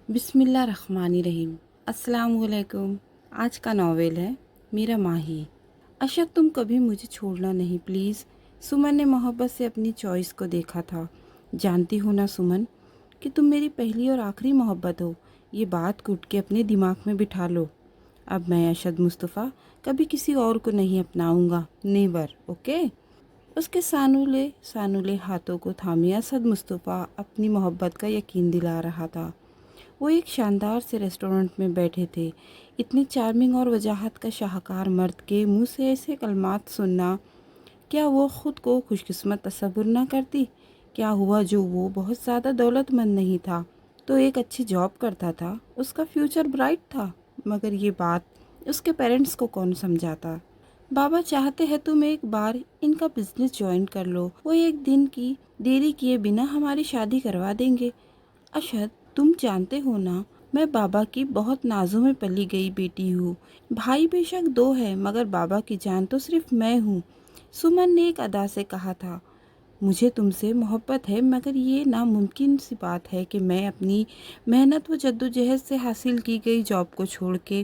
बिस्मिल्लाहिर्रहमानिर्रहीम। अस्सलाम वालेकुम। आज का नॉवेल है मेरा माही। अशद, तुम कभी मुझे छोड़ना नहीं प्लीज़। सुमन ने मोहब्बत से अपनी चॉइस को देखा था। जानती हो ना सुमन कि तुम मेरी पहली और आखिरी मोहब्बत हो। ये बात कूट के अपने दिमाग में बिठा लो। अब मैं अशद मुस्तफ़ा कभी किसी और को नहीं अपनाऊंगा। Never, okay. उसके सानुले सानुले हाथों को थामे असद मुस्तफ़ा अपनी मोहब्बत का यकीन दिला रहा था। वो एक शानदार से रेस्टोरेंट में बैठे थे। इतनी चार्मिंग और वजाहत का शाहकार मर्द के मुंह से ऐसे कलमात सुनना, क्या वो ख़ुद को खुशकिस्मत तसव्वुर ना करती? क्या हुआ जो वो बहुत ज़्यादा दौलतमंद नहीं था तो एक अच्छी जॉब करता था, उसका फ्यूचर ब्राइट था। मगर ये बात उसके पेरेंट्स को कौन समझाता? बाबा चाहते हैं तुम एक बार इनका बिजनेस ज्वाइन कर लो, वो एक दिन की देरी किए बिना हमारी शादी करवा देंगे। अशद, तुम जानते हो ना, मैं बाबा की बहुत नाजों में पली गई बेटी हूँ। भाई बेशक दो है मगर बाबा की जान तो सिर्फ मैं हूँ। सुमन ने एक अदा से कहा था। मुझे तुमसे मोहब्बत है मगर ये नामुमकिन सी बात है कि मैं अपनी मेहनत व जद्दोजहद से हासिल की गई जॉब को छोड़ के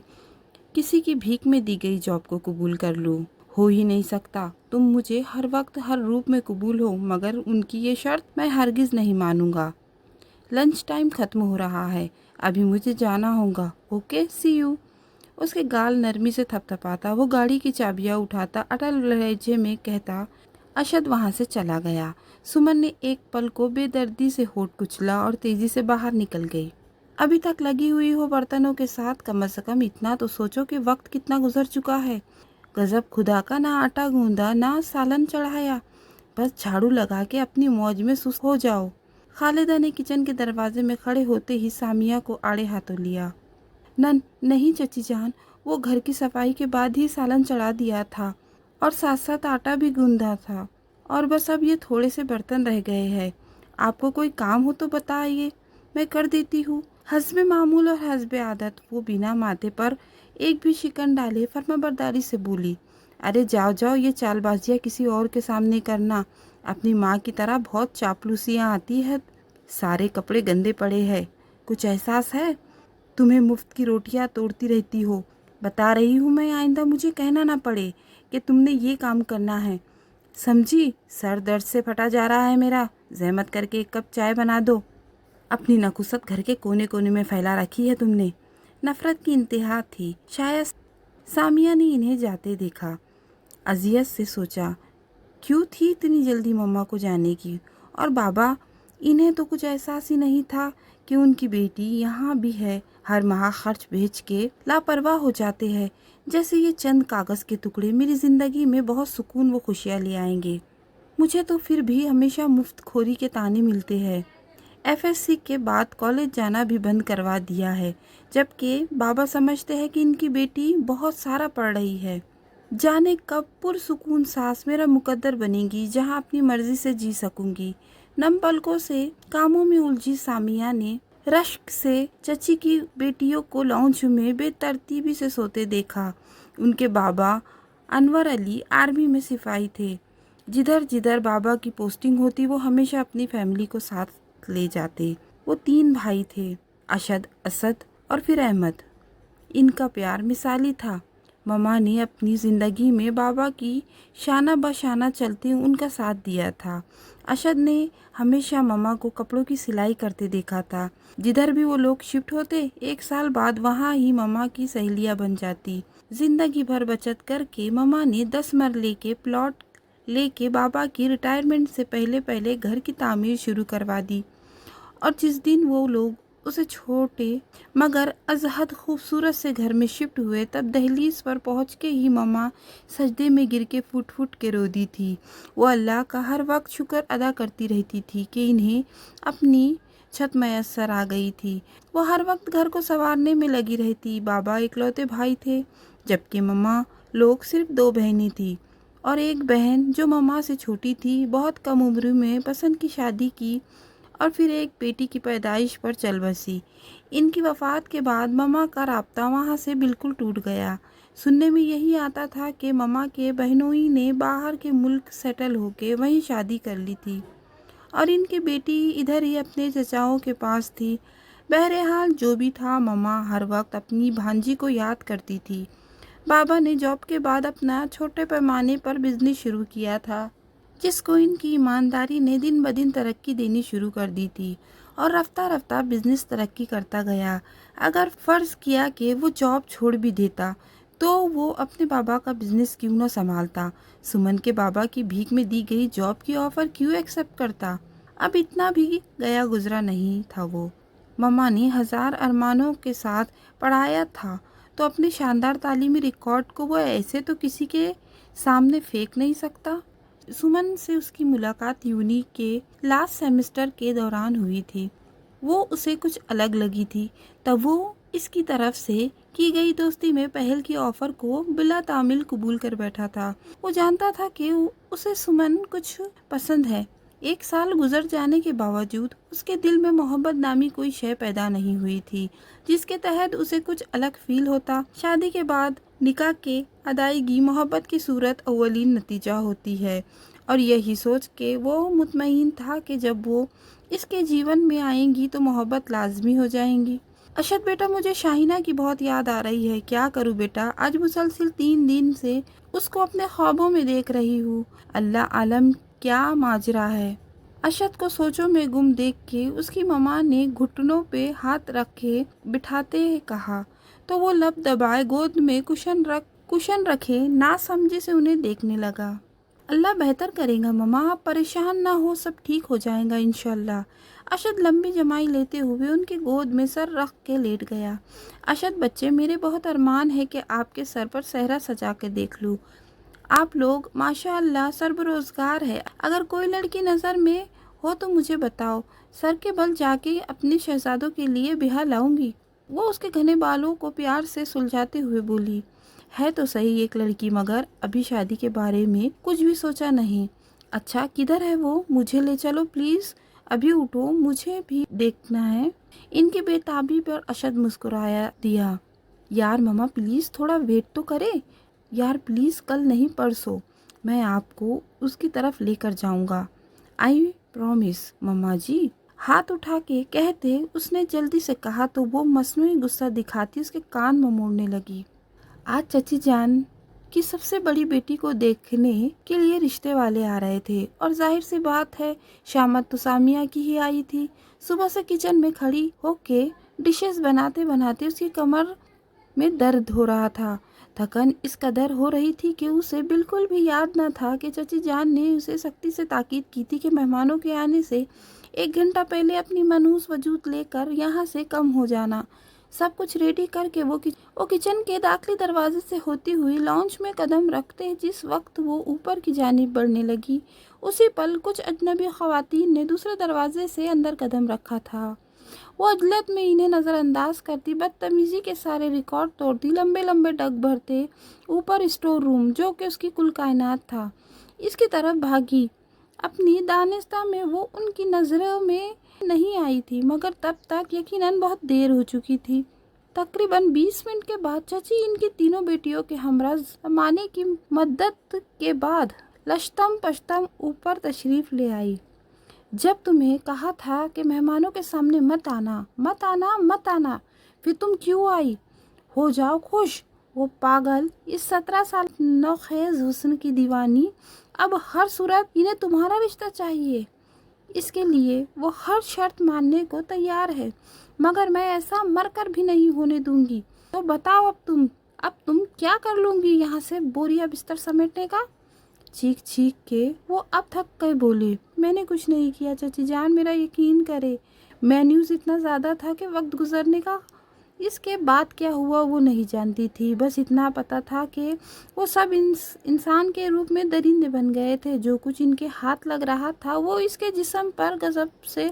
किसी की भीख में दी गई जॉब को कबूल कर लूँ। हो ही नहीं सकता। तुम मुझे हर वक्त हर रूप में कबूल हो मगर उनकी ये शर्त मैं हरगिज़ नहीं मानूंगा। लंच टाइम ख़त्म हो रहा है, अभी मुझे जाना होगा। Okay, see you. उसके गाल नरमी से थपथपाता वो गाड़ी की चाबियां उठाता अटल लहजे में कहता अशद वहाँ से चला गया। सुमन ने एक पल को बेदर्दी से होठ कुचला और तेजी से बाहर निकल गई। अभी तक लगी हुई हो बर्तनों के साथ, कम से कम इतना तो सोचो कि वक्त कितना गुजर चुका है। गजब खुदा का, ना आटा गूंदा ना सालन चढ़ाया, बस झाड़ू लगा के अपनी मौज में सुस्त हो जाओ। खालिदा ने किचन के दरवाजे में खड़े होते ही सामिया को आड़े हाथों लिया। नहीं चची जान, वो घर की सफाई के बाद ही सालन चढ़ा दिया था और साथ साथ आटा भी गूंदा था, और बस अब ये थोड़े से बर्तन रह गए हैं। आपको कोई काम हो तो बताइए, मैं कर देती हूँ। हस्बे मामूल और हस्बे आदत वो बिना माथे पर एक भी शिकन डाले फर्माबरदारी से बोली। अरे जाओ जाओ, ये चालबाजियाँ किसी और के सामने करना। अपनी माँ की तरह बहुत चापलूसियाँ आती है। सारे कपड़े गंदे पड़े हैं, कुछ एहसास है? तुम्हें मुफ्त की रोटियां तोड़ती रहती हो। बता रही हूँ मैं, आइंदा मुझे कहना ना पड़े कि तुमने ये काम करना है, समझी? सर दर्द से फटा जा रहा है मेरा। जहमत करके एक कप चाय बना दो। अपनी नकुसत घर के कोने कोने में फैला रखी है तुमने। नफरत की इंतहा थी। शायद सामिया ने इन्हें जाते देखा। अजियत से सोचा, क्यों थी इतनी जल्दी मम्मा को जाने की? और बाबा, इन्हें तो कुछ एहसास ही नहीं था कि उनकी बेटी यहाँ भी है। हर माह खर्च भेज के लापरवाह हो जाते हैं, जैसे ये चंद कागज़ के टुकड़े मेरी ज़िंदगी में बहुत सुकून व खुशियाँ ले आएंगे। मुझे तो फिर भी हमेशा मुफ्त खोरी के ताने मिलते हैं। एफएससी के बाद कॉलेज जाना भी बंद करवा दिया है, जबकि बाबा समझते हैं कि इनकी बेटी बहुत सारा पढ़ रही है। जाने कब पुरसुकून सांस मेरा मुकद्दर बनेगी, जहां अपनी मर्जी से जी सकूंगी। नम पलकों से कामों में उलझी सामिया ने रश्क से चची की बेटियों को लॉन्च में बेतरतीबी से सोते देखा। उनके बाबा अनवर अली आर्मी में सिपाही थे। जिधर जिधर बाबा की पोस्टिंग होती वो हमेशा अपनी फैमिली को साथ ले जाते। वो तीन भाई थे, अशद, असद और फिर अहमद। इनका प्यार मिसाली था। ममा ने अपनी ज़िंदगी में बाबा की शाना बशाना चलते उनका साथ दिया था। अशद ने हमेशा ममा को कपड़ों की सिलाई करते देखा था। जिधर भी वो लोग शिफ्ट होते, एक साल बाद वहाँ ही ममा की सहेलियाँ बन जाती। जिंदगी भर बचत करके ममा ने 10 मरले के प्लॉट लेके बाबा की रिटायरमेंट से पहले पहले घर की तामीर शुरू करवा दी। और जिस दिन वो लोग उसे छोटे मगर अजहद खूबसूरत से घर में शिफ्ट हुए, तब दहलीज पर पहुंच के ही मम्मा सजदे में गिर के फुट फुट के रो दी थी। वो अल्लाह का हर वक्त शुक्र अदा करती रहती थी कि इन्हें अपनी छत मैसर आ गई थी। वो हर वक्त घर को संवारने में लगी रहती। बाबा इकलौते भाई थे, जबकि मम्मा लोग सिर्फ दो बहनें थी और एक बहन जो मम्मा से छोटी थी। बहुत कम उम्र में पसंद की शादी की और फिर एक बेटी की पैदाइश पर चल बसी। इनकी वफ़ात के बाद ममा का राब्ता वहाँ से बिल्कुल टूट गया। सुनने में यही आता था कि ममा के बहनोई ने बाहर के मुल्क सेटल होके वहीं शादी कर ली थी और इनकी बेटी इधर ही अपने चचाओं के पास थी। बहरहाल जो भी था, मम्मा हर वक्त अपनी भांजी को याद करती थी। बाबा ने जॉब के बाद अपना छोटे पैमाने पर बिजनेस शुरू किया था, जिसको इनकी ईमानदारी ने दिन ब दिन तरक्की देनी शुरू कर दी थी, और रफ्ता रफ्ता बिजनेस तरक्की करता गया। अगर फ़र्ज़ किया कि वो जॉब छोड़ भी देता तो वो अपने बाबा का बिजनेस क्यों न संभालता, सुमन के बाबा की भीख में दी गई जॉब की ऑफ़र क्यों एक्सेप्ट करता। अब इतना भी गया गुजरा नहीं था वो। मम्मा ने हज़ार अरमानों के साथ पढ़ाया था, तो अपने शानदार तालीमी रिकॉर्ड को वो ऐसे तो किसी के सामने फेंक नहीं सकता। सुमन से उसकी मुलाकात यूनी के लास्ट सेमेस्टर के दौरान हुई थी। वो उसे कुछ अलग लगी थी, तब वो इसकी तरफ से की गई दोस्ती में पहल की ऑफर को बिला तामिल कबूल कर बैठा था। वो जानता था कि उसे सुमन कुछ पसंद है। एक साल गुजर जाने के बावजूद उसके दिल में मोहब्बत नामी कोई शय पैदा नहीं हुई थी, जिसके तहत उसे कुछ अलग फील होता। शादी के बाद निकाह के अदायगी मोहब्बत की सूरत अव्वलीन नतीजा होती है, और यही सोच के वो मुतमईन था कि जब वो इसके जीवन में आएंगी तो मोहब्बत लाजमी हो जाएंगी। अशद बेटा, मुझे शाहिना की बहुत याद आ रही है। क्या करूं बेटा, आज मुसलसल 3 दिन से उसको अपने ख्वाबों में देख रही हूँ। अल्लाह आलम क्या माजरा है। अशद को सोचों में गुम देख के उसकी मम्मा ने घुटनों पे हाथ रखे बिठाते कहा, तो वो लब दबाए गोद में कुशन रखे ना समझे से उन्हें देखने लगा। अल्लाह बेहतर करेगा मम्मा, आप परेशान ना हो, सब ठीक हो जाएगा इंशाल्लाह। अशद लंबी जमाई लेते हुए उनके गोद में सर रख के लेट गया। अशद बच्चे, मेरे बहुत अरमान है कि आपके सर पर सहरा सजा के देख लूँ। आप लोग माशाअल्लाह सर्वरोजगार है। अगर कोई लड़की नज़र में हो तो मुझे बताओ, सर के बल जाके अपने शहजादों के लिए ब्याह लाऊंगी। वो उसके घने बालों को प्यार से सुलझाते हुए बोली, है तो सही एक लड़की, मगर अभी शादी के बारे में कुछ भी सोचा नहीं। अच्छा, किधर है वो, मुझे ले चलो प्लीज़। अभी उठो, मुझे भी देखना है। इनकी बेताबी पर अशद मुस्कुराया दिया। यार मम्मा प्लीज़ थोड़ा वेट तो करे। यार प्लीज़, कल नहीं परसों मैं आपको उसकी तरफ लेकर जाऊंगा। आई प्रॉमिस मम्मा जी। हाथ उठा के कहते उसने जल्दी से कहा तो वो मसनूई गुस्सा दिखाती उसके कान में मोड़ने लगी। आज चची जान की सबसे बड़ी बेटी को देखने के लिए रिश्ते वाले आ रहे थे, और जाहिर सी बात है शामत तो सामिया की ही आई थी। सुबह से किचन में खड़ी होके डिशेस बनाते बनाते उसकी कमर में दर्द हो रहा था। थकन इस कदर हो रही थी कि उसे बिल्कुल भी याद न था कि चची जान ने उसे सख्ती से ताकीद की थी कि मेहमानों के आने से 1 घंटा पहले अपनी मनहूस वजूद लेकर यहाँ से कम हो जाना। सब कुछ रेडी करके वो किचन के दाखिली दरवाजे से होती हुई लॉन्च में कदम रखते जिस वक्त वो ऊपर की जानिब बढ़ने लगी, उसी पल कुछ अजनबी ख्वातीन ने दूसरे दरवाजे से अंदर कदम रखा था। वो अजलत में इन्हें नज़रअंदाज करती बदतमीजी के सारे रिकॉर्ड तोड़ती लंबे लंबे डग भरते ऊपर स्टोर रूम, जो कि उसकी कुल कायनात था, इसकी तरफ भागी। अपनी दानिस्ता में वो उनकी नज़रों में नहीं आई थी, मगर तब तक यकीनन बहुत देर हो चुकी थी। तकरीबन 20 मिनट के बाद चची इनकी तीनों बेटियों के हमरा जमाने की मद्दत के बाद लश्तम पश्तम ऊपर तशरीफ़ ले आई। जब तुम्हें कहा था कि मेहमानों के सामने मत आना मत आना मत आना, फिर तुम क्यों आई? हो जाओ खुश। वो पागल, इस 17 साल नौखेज हुस्न की दीवानी, अब हर सूरत इन्हें तुम्हारा रिश्ता चाहिए। इसके लिए वो हर शर्त मानने को तैयार है, मगर मैं ऐसा मरकर भी नहीं होने दूंगी। तो बताओ अब तुम क्या कर लूंगी यहाँ से बोरिया बिस्तर समेटने का? चीख चीख के वो अब थक गए बोले, मैंने कुछ नहीं किया चची जान, मेरा यकीन करे। मेन्यूज इतना ज़्यादा था कि वक्त गुजरने का इसके बाद क्या हुआ वो नहीं जानती थी। बस इतना पता था कि वो सब इंसान के रूप में दरिंदे बन गए थे। जो कुछ इनके हाथ लग रहा था वो इसके जिस्म पर गजब से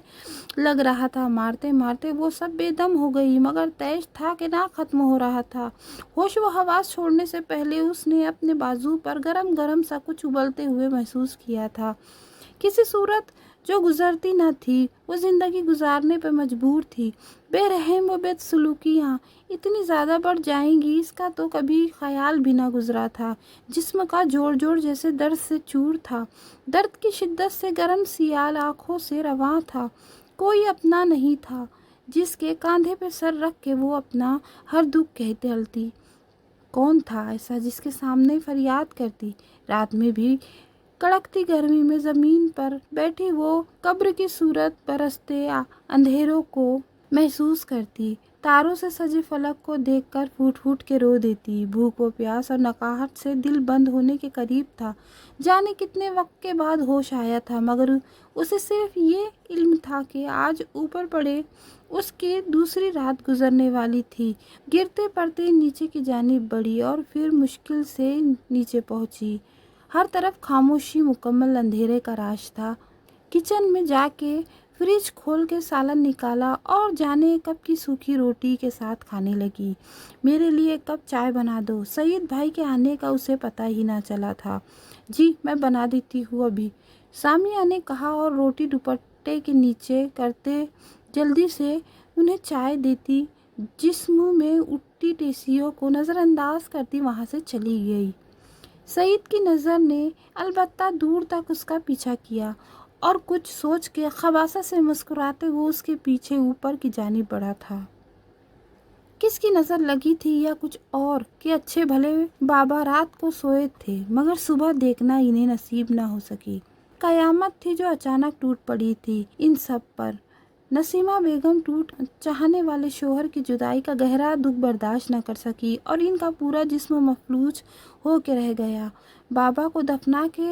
लग रहा था। मारते मारते वो सब बेदम हो गई, मगर तेज था कि ना ख़त्म हो रहा था। होश व हवास छोड़ने से पहले उसने अपने बाजू पर गरम गरम सा कुछ उबलते हुए महसूस किया था। किसी सूरत जो गुजरती न थी, वो ज़िंदगी गुजारने पर मजबूर थी। बेरहम व बदसलूकियाँ इतनी ज़्यादा बढ़ जाएंगी इसका तो कभी ख्याल भी ना गुजरा था। जिस्म का जोड़ जोड़ जैसे दर्द से चूर था। दर्द की शिद्दत से गर्म सियाल आँखों से रवां था। कोई अपना नहीं था। جس کے کاندھے پہ سر رکھ کے وہ اپنا ہر دکھ کہتے چلتی۔ کون تھا ایسا جس کے سامنے فریاد کرتی؟ رات میں بھی کڑکتی گرمی میں زمین پر بیٹھی وہ قبر کی صورت برستے اندھیروں کو محسوس کرتی، تاروں سے سجے فلک کو دیکھ کر پھوٹ پھوٹ کے رو دیتی۔ بھوک و پیاس اور نقاہت سے دل بند ہونے کے قریب تھا۔ جانے کتنے وقت کے بعد ہوش آیا تھا، مگر اسے صرف یہ علم تھا کہ آج اوپر پڑے اس کی دوسری رات گزرنے والی تھی۔ گرتے پڑتے نیچے کی جانب بڑھی اور پھر مشکل سے نیچے پہنچی۔ ہر طرف خاموشی، مکمل اندھیرے کا راج تھا۔ کچن میں جا کے فریج کھول کے سالن نکالا اور جانے کب کی سوکھی روٹی کے ساتھ کھانے لگی۔ میرے لیے ایک کپ چائے بنا دو، سعید بھائی کے آنے کا اسے پتہ ہی نہ چلا تھا۔ جی میں بنا دیتی ہوں ابھی، سامیہ نے کہا اور روٹی دوپٹے کے نیچے کرتے جلدی سے انہیں چائے دیتی، جس منہ میں اٹھتی ٹیسیوں کو نظر انداز کرتی وہاں سے چلی گئی۔ سعید کی نظر نے البتہ دور تک اس کا پیچھا کیا اور کچھ سوچ کے خباثت سے مسکراتے وہ اس کے پیچھے اوپر کی جانب بڑھا تھا۔ کس کی نظر لگی تھی یا کچھ اور کہ اچھے بھلے بابا رات کو سوئے تھے مگر صبح دیکھنا انہیں نصیب نہ ہو سکی۔ قیامت تھی جو اچانک ٹوٹ پڑی تھی ان سب پر۔ نسیمہ بیگم ٹوٹ چاہنے والے شوہر کی جدائی کا گہرا دکھ برداشت نہ کر سکی اور ان کا پورا جسم مفلوج ہو کے رہ گیا۔ بابا کو دفنا کے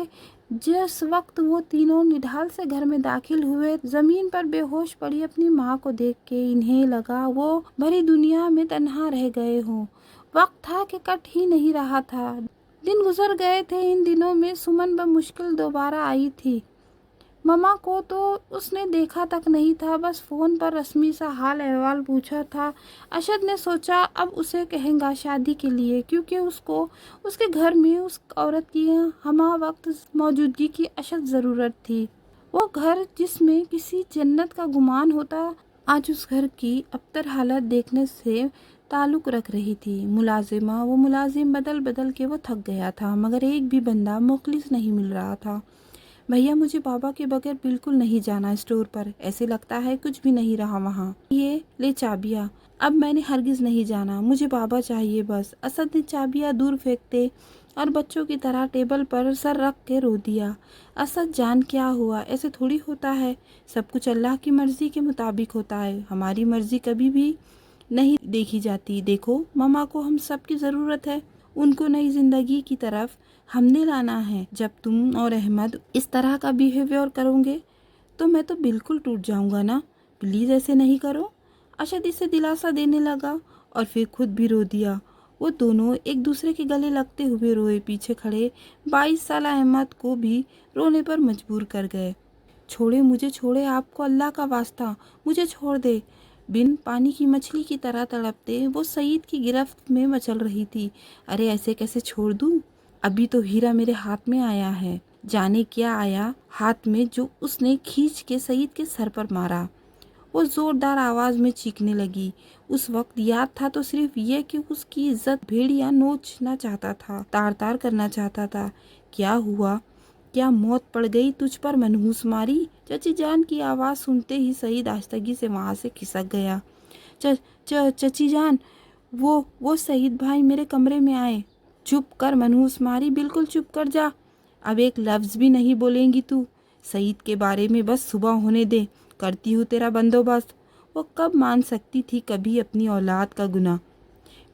جس وقت وہ تینوں نڈھال سے گھر میں داخل ہوئے، زمین پر بے ہوش پڑی اپنی ماں کو دیکھ کے انہیں لگا وہ بھری دنیا میں تنہا رہ گئے ہوں۔ وقت تھا کہ کٹ ہی نہیں رہا تھا، دن گزر گئے تھے۔ ان دنوں میں سمن بمشکل دوبارہ آئی تھی۔ مما کو تو اس نے دیکھا تک نہیں تھا، بس فون پر رسمی سا حال احوال پوچھا تھا۔ اشد نے سوچا اب اسے کہیں گا شادی کے لیے، کیونکہ اس کو اس کے گھر میں اس عورت کی ہمہ وقت موجودگی کی اشد ضرورت تھی۔ وہ گھر جس میں کسی جنت کا گمان ہوتا آج اس گھر کی ابتر حالت دیکھنے سے تعلق رکھ رہی تھی۔ ملازمہ و ملازم بدل بدل کے وہ تھک گیا تھا، مگر ایک بھی بندہ مخلص نہیں مل رہا تھا۔ بھیا مجھے بابا کے بغیر بالکل نہیں جانا اسٹور پر، ایسے لگتا ہے کچھ بھی نہیں رہا وہاں۔ یہ لے چابیاں، اب میں نے ہرگز نہیں جانا، مجھے بابا چاہیے بس۔ اسد نے چابیاں دور پھینکتے اور بچوں کی طرح ٹیبل پر سر رکھ کے رو دیا۔ اسد جان کیا ہوا؟ ایسے تھوڑی ہوتا ہے، سب کچھ اللہ کی مرضی کے مطابق ہوتا ہے، ہماری مرضی کبھی بھی نہیں دیکھی جاتی۔ دیکھو مما کو ہم سب کی ضرورت ہے، ان کو نئی زندگی کی طرف ہم نے لانا ہے۔ جب تم اور احمد اس طرح کا بیہیویئر کرو گے تو میں تو بالکل ٹوٹ جاؤں گا نا، پلیز ایسے نہیں کرو۔ اشد اسے دلاسا دینے لگا اور پھر خود بھی رو دیا۔ وہ دونوں ایک دوسرے کے گلے لگتے ہوئے روئے۔ پیچھے کھڑے 22 سالہ احمد کو بھی رونے پر مجبور کر گئے۔ چھوڑے مجھے، چھوڑے، آپ کو اللہ کا واسطہ مجھے چھوڑ دے۔ بن پانی کی مچھلی کی طرح تڑپتے وہ سعید کی گرفت میں مچل رہی تھی۔ ارے ایسے کیسے چھوڑ دوں؟ ابھی تو ہیرا میرے ہاتھ میں آیا ہے، جانے کیا آیا ہاتھ میں جو اس نے کھینچ کے سعید کے سر پر مارا۔ وہ زوردار آواز میں چیخنے لگی۔ اس وقت یاد تھا تو صرف یہ کہ اس کی عزت بھیڑیا نوچنا چاہتا تھا، تار تار کرنا چاہتا تھا۔ کیا ہوا؟ کیا موت پڑ گئی تجھ پر منحوس ماری؟ چچی جان کی آواز سنتے ہی سعید آہستگی سے وہاں سے کھسک گیا۔ چچی جان، وہ سعید بھائی میرے کمرے میں آئے۔ چپ کر منحوس ماری، بالکل چپ کر جا، اب ایک لفظ بھی نہیں بولیں گی تو۔ سعید کے بارے میں بس صبح ہونے دے، کرتی ہوں تیرا بندوبست۔ وہ کب مان سکتی تھی کبھی اپنی اولاد کا گناہ؟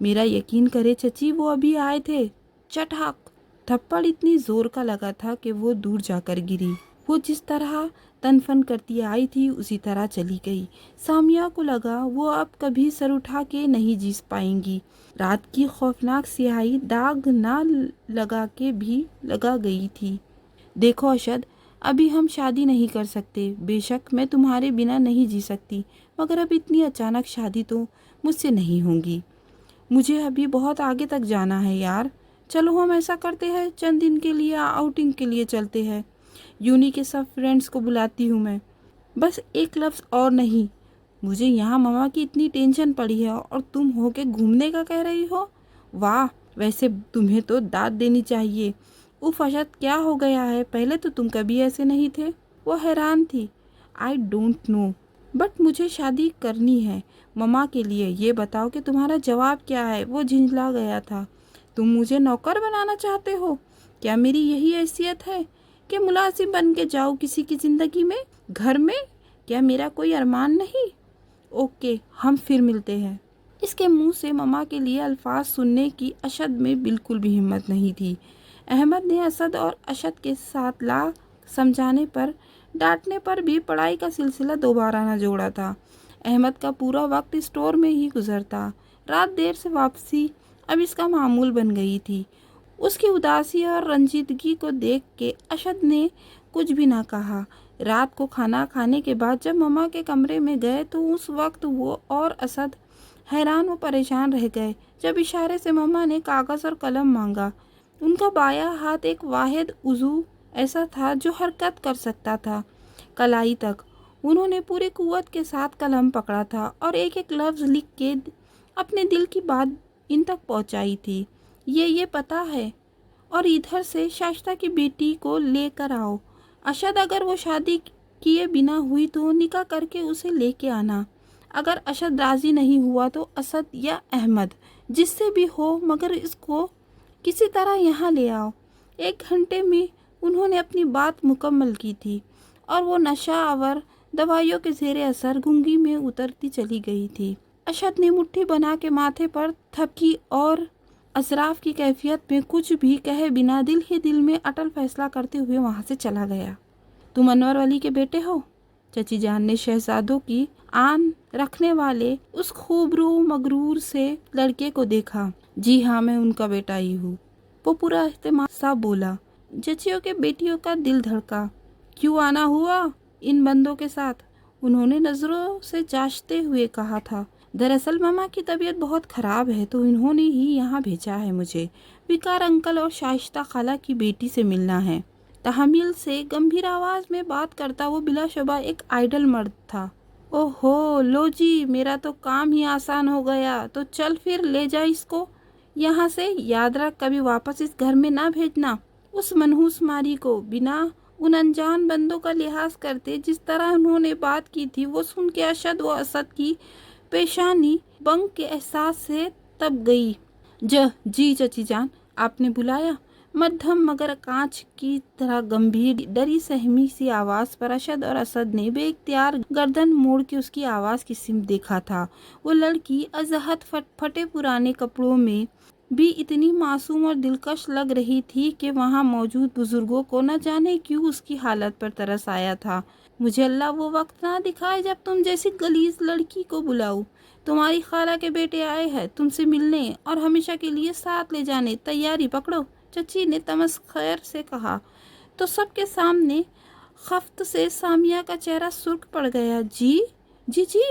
میرا یقین کرے چچی، وہ ابھی آئے تھے۔ چٹاک تھپڑ اتنی زور کا لگا تھا کہ وہ دور جا کر گری۔ وہ جس طرح تن فن کرتی آئی تھی اسی طرح چلی گئی۔ سامیہ کو لگا وہ اب کبھی سر اٹھا کے نہیں جی پائیں گی۔ رات کی خوفناک سیاہی داغ نہ لگا کے بھی لگا گئی تھی۔ دیکھو اشد، ابھی ہم شادی نہیں کر سکتے، بے شک میں تمہارے بنا نہیں جی سکتی، مگر اب اتنی اچانک شادی تو مجھ سے نہیں ہوگی۔ مجھے ابھی بہت آگے تک جانا ہے یار۔ چلو ہم ایسا کرتے ہیں، چند دن کے لیے آؤٹنگ کے لیے چلتے ہیں، یونی کے سب فرینڈز کو بلاتی ہوں میں۔ بس ایک لفظ اور نہیں، مجھے یہاں مما کی اتنی ٹینشن پڑی ہے اور تم ہو کے گھومنے کا کہہ رہی ہو؟ واہ، ویسے تمہیں تو داد دینی چاہیے۔ اف اشد، کیا ہو گیا ہے؟ پہلے تو تم کبھی ایسے نہیں تھے۔ وہ حیران تھی۔ آئی ڈونٹ نو، बट मुझे शादी करनी है मम्मा के लिए। ये बताओ कि तुम्हारा जवाब क्या है। वो झिंझला गया था। तुम मुझे नौकर बनाना चाहते हो? क्या मेरी यही हैसियत है कि मुलाजिम बन के जाऊँ किसी की ज़िंदगी में, घर में? क्या मेरा कोई अरमान नहीं? ओके, हम फिर मिलते हैं। इसके मुंह से मम्मा के लिए अल्फाज सुनने की अशद में बिल्कुल भी हिम्मत नहीं थी। अहमद ने असद और अशद के साथ समझाने पर, डांटने पर भी पढ़ाई का सिलसिला दोबारा न जोड़ा था। अहमद का पूरा वक्त स्टोर में ही गुजरता। रात देर से वापसी अब इसका मामूल बन गई थी। उसकी उदासी और रंजीदगी को देख के अशद ने कुछ भी ना कहा। रात को खाना खाने के बाद जब मम्मा के कमरे में गए तो उस वक्त वो और असद हैरान व परेशान रह गए। जब इशारे से मम्मा ने कागज़ और कलम मांगा। उनका बायां हाथ एक वाहिद उज़ू ऐसा था जो हरकत कर सकता था। कलाई तक उन्होंने पूरी कुव्वत के साथ कलम पकड़ा था और एक एक लफ्ज़ लिख के अपने दिल की बात इन तक पहुंचाई थी। ये पता है, और इधर से शाइस्ता की बेटी को लेकर आओ। अशद अगर वो शादी किए बिना हुई तो निकाह करके उसे लेके आना। अगर अशद राज़ी नहीं हुआ तो असद या अहमद जिससे भी हो, मगर इसको किसी तरह यहाँ ले आओ। 1 घंटे में उन्होंने अपनी बात मुकम्मल की थी और वो नशा आवर दवाइयों के ज़ेरे असर गूंगी में उतरती चली गई थी। अशद ने मुट्ठी बना के माथे पर थपकी और असराफ की कैफियत में कुछ भी कहे बिना दिल ही दिल में अटल फैसला करते हुए वहाँ से चला गया। तुम अनवर अली के बेटे हो? चची जान ने शहजादों की आन रखने वाले उस खूबरू मगरूर से लड़के को देखा। जी हाँ, मैं उनका बेटा ही हूँ। वो पूरा एहतमाम सा बोला। चचियों के बेटियों का दिल धड़का। क्यों आना हुआ इन बंदों के साथ? उन्होंने नज़रों से जांचते हुए कहा था। दरअसल मामा की तबीयत बहुत ख़राब है तो इन्होंने ही यहाँ भेजा है मुझे। विकार अंकल और शाइस्ता खाला की बेटी से मिलना है। तहमील से गंभीर आवाज़ में बात करता वो बिलाशुबा एक आइडल मर्द था। ओहो, लो जी, मेरा तो काम ही आसान हो गया। तो चल फिर ले जा इसको यहाँ से। याद रख, कभी वापस इस घर में ना भेजना। उस मनहूस मारी को बिना उन अनजान बंदों का लिहाज करते जिस तरह उन्होंने बात की थी, वो सुन के अशद व असद की पेशानी बंग के एहसास से तब गई। जी चची जान, आपने बुलाया? मध्यम मगर कांच की तरह गंभीर डरी सहमी सी आवाज़ पर अशद और असद ने बेइख्तियार गर्दन मोड़ के उसकी आवाज़ की सिमत देखा था। वो लड़की अजहद फटे पुराने कपड़ों में भी इतनी मासूम और दिलकश लग रही थी कि वहाँ मौजूद बुजुर्गों को न जाने क्यों उसकी हालत पर तरस आया था। मुझे अल्लाह वो वक्त ना दिखाए जब तुम जैसी गलीज लड़की को बुलाऊं। तुम्हारी खाला के बेटे आए हैं तुमसे मिलने और हमेशा के लिए साथ ले जाने। तैयारी पकड़ो, चची ने तमस्खैर से कहा तो सबके सामने खफ्त से सामिया का चेहरा सुर्ख पड़ गया। जी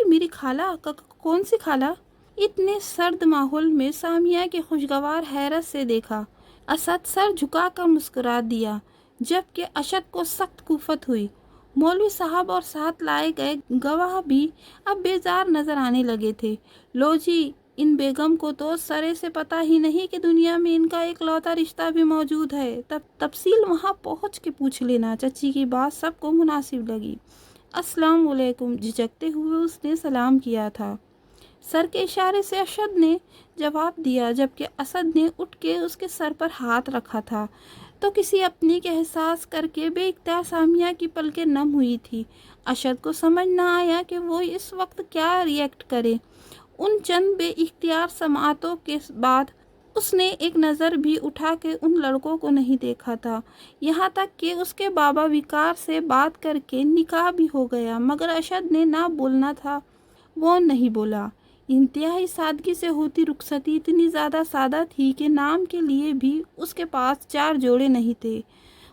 मेरी खाला। कौन सी खाला? इतने सर्द माहौल में सामिया के खुशगवार हैरत से देखा। असद सर झुकाकर मुस्कुरा दिया, जबकि अशद को सख्त कुफत हुई। मौलवी साहब और साथ लाए गए गवाह भी अब बेजार नजर आने लगे थे। लो जी, इन बेगम को तो सरे से पता ही नहीं कि दुनिया में इनका एक लौता रिश्ता भी मौजूद है। तब तफसील वहाँ पहुँच के पूछ लेना। चची की बात सबको मुनासिब लगी। अस्सलाम वालेकुम, झिझकते हुए उसने सलाम किया था। सर के इशारे से अशद ने जवाब दिया, जबकि असद ने उठ के उसके सर पर हाथ रखा था तो किसी अपने के एहसास करके बेइख्तियार सामिया की पलकें नम हुई थी। अशद को समझ न आया कि वो इस वक्त क्या रिएक्ट करे। उन चंद बेइख्तियार समातों के बाद उसने एक नज़र भी उठा के उन लड़कों को नहीं देखा था। यहाँ तक कि उसके बाबा विकार से बात करके निकाह भी हो गया, मगर अशद ने ना बोलना था वो नहीं बोला। इंतहाई सादगी से होती रुखसती इतनी ज़्यादा सादा थी कि नाम के लिए भी उसके पास 4 जोड़े नहीं थे।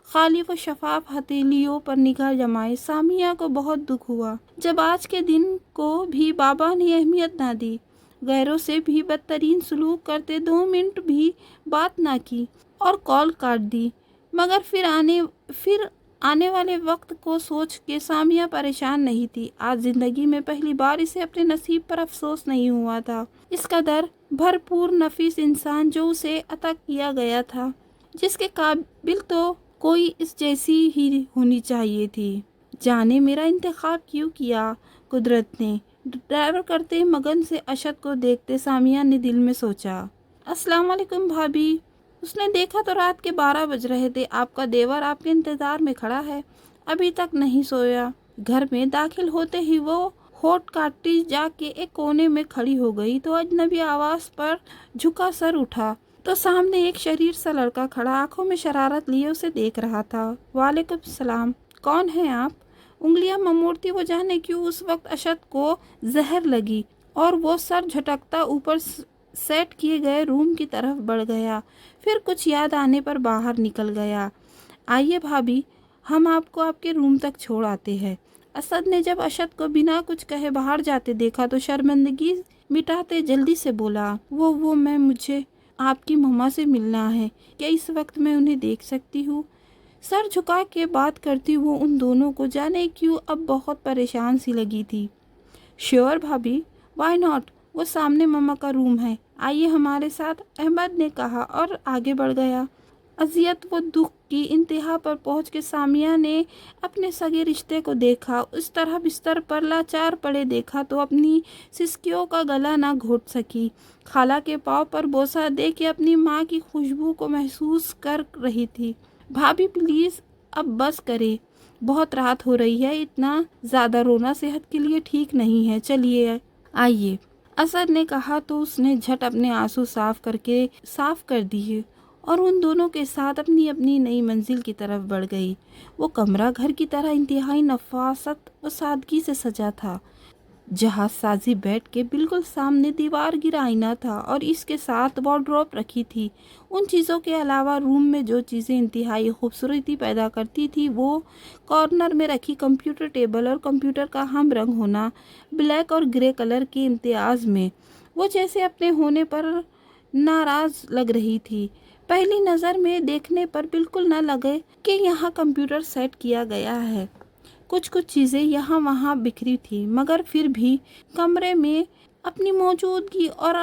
खाली व शफाफ हथेलियों पर निगाह जमाए सामिया को बहुत दुख हुआ जब आज के दिन को भी बाबा ने अहमियत ना दी। गैरों से भी बदतरीन सलूक करते 2 मिनट भी बात ना की और कॉल काट दी। मगर फिर आने वाले वक्त को सोच के सामिया परेशान नहीं थी। आज जिंदगी में पहली बार इसे अपने नसीब पर अफसोस नहीं हुआ था। इस कदर भरपूर नफीस इंसान जो उसे अता किया गया था, जिसके काबिल तो कोई इस जैसी ही होनी चाहिए थी। जाने मेरा इंतखाब क्यों किया कुदरत ने। ड्राइवर करते मगन से अशद को देखते सामिया ने दिल में सोचा। अस्सलाम वालेकुम भाभी। उसने देखा तो रात के 12 बज रहे थे। आपका देवर आपके इंतज़ार में खड़ा है, अभी तक नहीं सोया। घर में दाखिल होते ही वो होठ काटती जाके एक कोने में खड़ी हो गई तो अजनबी आवाज़ पर झुका सर उठा तो सामने एक शरीर सा लड़का खड़ा आंखों में शरारत लिए उसे देख रहा था। वालेकुम सलाम, कौन है आप? उंगलियां ममोड़ती वो जाने क्यों उस वक्त अशद को जहर लगी और वो सर झटकता ऊपर सेट किए गए रूम की तरफ बढ़ गया। फिर कुछ याद आने पर बाहर निकल गया। आइए भाभी, हम आपको आपके रूम तक छोड़ आते हैं। असद ने जब अशद को बिना कुछ कहे बाहर जाते देखा तो शर्मिंदगी मिटाते जल्दी से बोला, वो मुझे आपकी मम्मा से मिलना है। क्या इस वक्त मैं उन्हें देख सकती हूँ? सर झुका के बात करती वो उन दोनों को जाने क्यों अब बहुत परेशान सी लगी थी। श्योर भाभी, वाई नॉट, वो सामने मम्मा का रूम है, आइए हमारे साथ, अहमद ने कहा और आगे बढ़ गया। अजियत व दुख की इंतहा पर पहुंच के सामिया ने अपने सगे रिश्ते को देखा। उस तरह बिस्तर पर लाचार पड़े देखा तो अपनी सिसकियों का गला ना घोट सकी। खाला के पाँव पर बोसा दे के अपनी माँ की खुशबू को महसूस कर रही थी। भाभी प्लीज़ अब बस करे, बहुत रात हो रही है, इतना ज़्यादा रोना सेहत के लिए ठीक नहीं है, चलिए आइए। असद ने कहा तो उसने झट अपने आंसू साफ कर दिए और उन दोनों के साथ अपनी अपनी नई मंजिल की तरफ बढ़ गई। वो कमरा घर की तरह इंतहाई नफासत व सादगी से सजा था। जहाज साजी बेड के बिल्कुल सामने दीवार गिरा आईना था और इसके साथ वार्डरोब रखी थी। उन चीज़ों के अलावा रूम में जो चीज़ें इंतहाई खूबसूरती पैदा करती थी वो कॉर्नर में रखी कंप्यूटर टेबल और कंप्यूटर का हम रंग होना ब्लैक और ग्रे कलर के इम्तियाज में। वो जैसे अपने होने पर नाराज लग रही थी। पहली नज़र में देखने पर बिल्कुल न लगे कि यहाँ कंप्यूटर सेट किया गया है। कुछ कुछ चीज़ें यहाँ वहाँ बिखरी थी मगर फिर भी कमरे में अपनी मौजूदगी और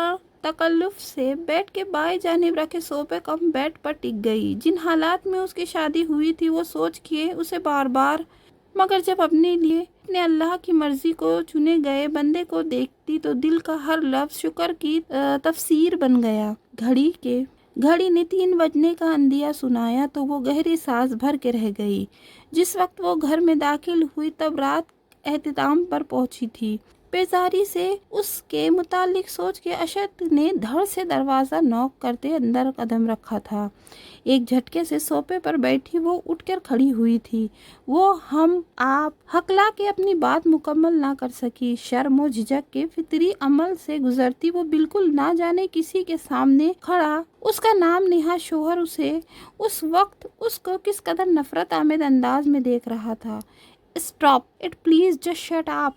तकल्लुफ़ से बेड के बाएं जानिब रखे सोफे कम बेड पर टिक गई। जिन हालात में उसकी शादी हुई थी वो सोच के उसे बार बार, मगर जब अपने लिए अपने अल्लाह की मर्जी को चुने गए बंदे को देखती तो दिल का हर लफ्ज़ शुक्र की तफसीर बन गया। घड़ी ने 3 बजने का अंदिया सुनाया तो वो गहरी सांस भर के रह गई। जिस वक्त वो घर में दाखिल हुई तब रात एहतिताम पर पहुंची थी। बेजारी से उसके मुतालिक सोच के अशद ने धड़ से दरवाज़ा नॉक करते अंदर कदम रखा था। एक झटके से सोफे पर बैठी वो उठकर खड़ी हुई थी। वो हम आप हकला के अपनी बात मुकम्मल ना कर सकी। शर्म और झिझक के फितरी अमल से गुजरती वो बिल्कुल ना जाने किसी के सामने खड़ा उसका नाम नेहा शोहर उसे उस वक्त उसको किस कदर नफरत आमेद अंदाज में देख रहा था। Stop it please, just shut up.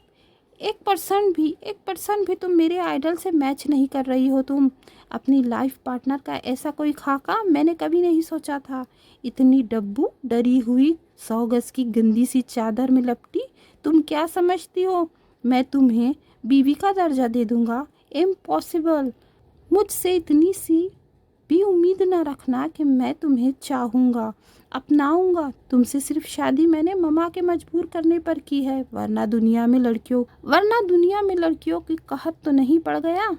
1% भी तुम मेरे आइडल से मैच नहीं कर रही हो। तुम अपनी लाइफ पार्टनर का ऐसा कोई खाका मैंने कभी नहीं सोचा था। इतनी डब्बू डरी हुई 100 गज की गंदी सी चादर में लपटी। तुम क्या समझती हो मैं तुम्हें बीवी का दर्जा दे दूंगा? इम्पॉसिबल। मुझसे इतनी सी भी उम्मीद न रखना कि मैं तुम्हें चाहूँगा, अपनाऊंगा। तुमसे सिर्फ शादी मैंने ममा के मजबूर करने पर की है, वरना दुनिया में लड़कियों की कहत तो नहीं पड़ गया।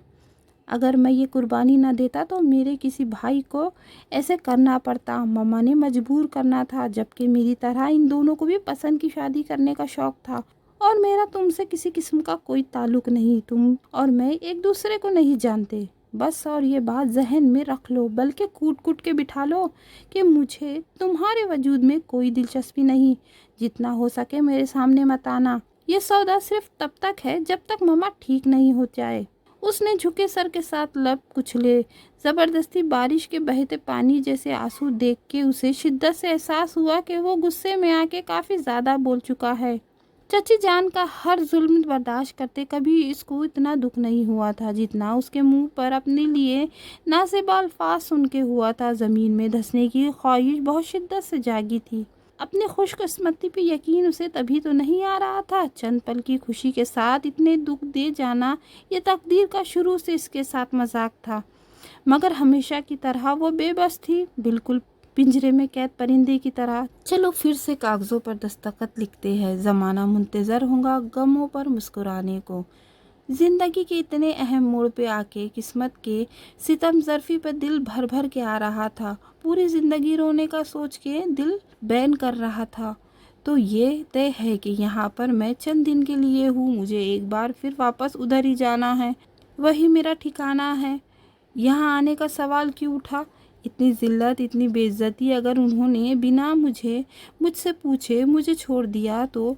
अगर मैं ये कुर्बानी न देता तो मेरे किसी भाई को ऐसे करना पड़ता। ममा ने मजबूर करना था, जबकि मेरी तरह इन दोनों को भी पसंद की शादी करने का शौक था और मेरा तुमसे किसी किस्म का कोई ताल्लुक नहीं। तुम और मैं एक दूसरे को नहीं जानते बस, और ये बात जहन में रख लो, बल्कि कूट कूट के बिठा लो कि मुझे तुम्हारे वजूद में कोई दिलचस्पी नहीं। जितना हो सके मेरे सामने मत आना। ये सौदा सिर्फ तब तक है जब तक ममा ठीक नहीं हो जाए। उसने झुके सर के साथ लब कुचले। ज़बरदस्ती बारिश के बहते पानी जैसे आंसू देख के उसे शिद्दत से एहसास हुआ कि वो गुस्से में आके काफ़ी ज़्यादा बोल चुका है। चची जान का हर जुल्म बर्दाश्त करते कभी इसको इतना दुख नहीं हुआ था जितना उसके मुंह पर अपने लिए नाज़ेब अल्फाज सुन के हुआ था। ज़मीन में धंसने की ख्वाहिश बहुत शिद्दत से जागी थी। अपनी खुशकिस्मती पे यकीन उसे तभी तो नहीं आ रहा था। चंद पल की खुशी के साथ इतने दुख दे जाना ये तकदीर का शुरू से इसके साथ मजाक था, मगर हमेशा की तरह वो बेबस थी, बिल्कुल पिंजरे में कैद परिंदे की तरह। चलो फिर से कागजों पर दस्तखत लिखते हैं, ज़माना मुंतज़र होगा गमों पर मुस्कुराने को। जिंदगी के इतने अहम मोड़ पे आके किस्मत के सितम ज़र्फ़ी पे दिल भर भर के आ रहा था। पूरी ज़िंदगी रोने का सोच के दिल बैन कर रहा था। तो ये तय है कि यहाँ पर मैं चंद दिन के लिए हूँ, मुझे एक बार फिर वापस उधर ही जाना है, वही मेरा ठिकाना है। यहाँ आने का सवाल क्यों उठा? इतनी ज़िल्लत, इतनी बेइज्जती अगर उन्होंने बिना मुझसे पूछे मुझे छोड़ दिया तो